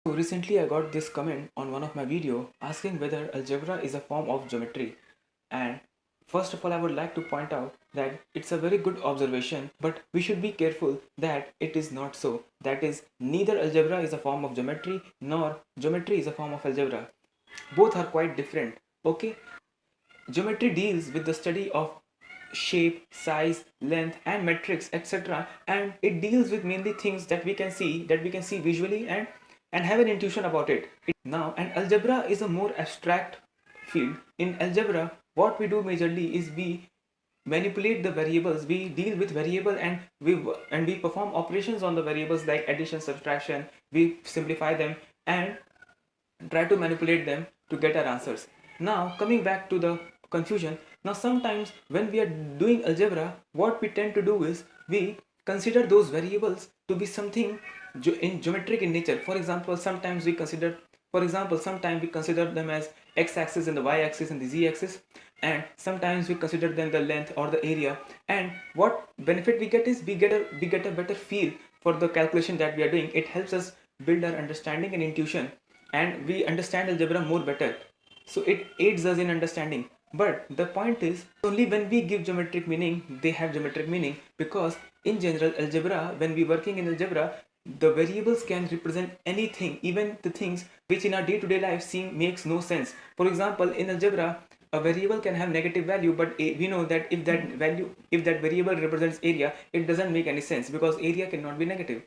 So recently I got this comment on one of my video asking whether algebra is a form of geometry, and first of all I would like to point out that it's a very good observation, but we should be careful that it is not so. That is, neither algebra is a form of geometry nor geometry is a form of algebra. Both are quite different. Okay, geometry deals with the study of shape, size, length and metrics, etc., and it deals with mainly things that we can see visually and have an intuition about it. Now, and algebra is a more abstract field. In algebra, what we do majorly is we manipulate the variables, we deal with variable, and we perform operations on the variables like addition, subtraction. We simplify them and try to manipulate them to get our answers. Now, coming back to the confusion, now sometimes when we are doing algebra, what we tend to do is we consider those variables to be something in geometric in nature. For example, sometimes we consider them as x-axis and the y-axis and the z-axis, and sometimes we consider them the length or the area. And what benefit we get is we get a better feel for the calculation that we are doing. It helps us build our understanding and intuition, and we understand algebra more better, so it aids us in understanding. But the point is, only when we give geometric meaning they have geometric meaning, because in general algebra, when we working in algebra, the variables can represent anything, even the things which in our day-to-day life makes no sense. For example, in algebra a variable can have negative value, but we know that if that variable represents area, it doesn't make any sense because area cannot be negative.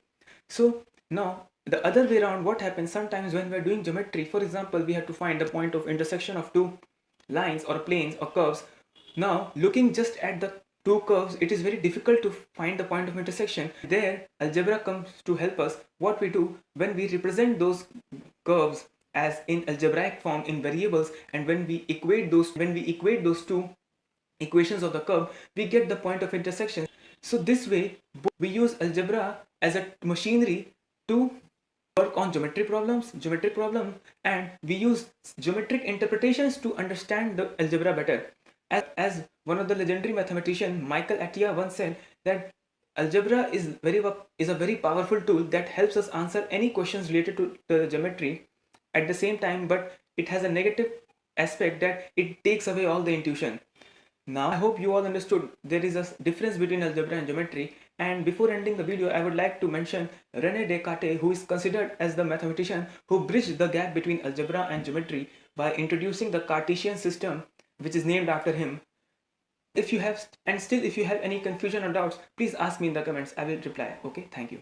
So now the other way around, what happens sometimes when we're doing geometry, for example, we have to find the point of intersection of two lines or planes or curves. Now looking just at the two curves, it is very difficult to find the point of intersection. There algebra comes to help us. What we do when we represent those curves as in algebraic form in variables, and when we equate those two equations of the curve, we get the point of intersection. So this way we use algebra as a machinery to work on geometric problems, and we use geometric interpretations to understand the algebra better. As one of the legendary mathematician Michael Atiyah once said, that algebra is a very powerful tool that helps us answer any questions related to the geometry at the same time, but it has a negative aspect that it takes away all the intuition. Now I hope you all understood there is a difference between algebra and geometry. And before ending the video, I would like to mention René Descartes, who is considered as the mathematician who bridged the gap between algebra and geometry by introducing the Cartesian system, which is named after him. If you have any confusion or doubts, please ask me in the comments. I will reply. Okay, thank you.